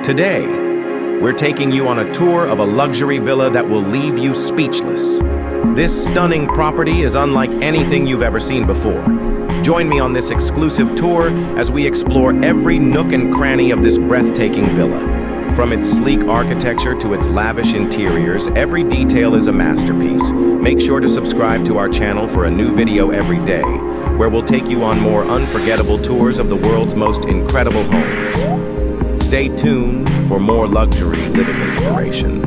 Today, we're taking you on a tour of a luxury villa that will leave you speechless. This stunning property is unlike anything you've ever seen before. Join me on this exclusive tour as we explore every nook and cranny of this breathtaking villa. From its sleek architecture to its lavish interiors, every detail is a masterpiece. Make sure to subscribe to our channel for a new video every day, where we'll take you on more unforgettable tours of the world's most incredible homes. Stay tuned for more luxury living inspiration.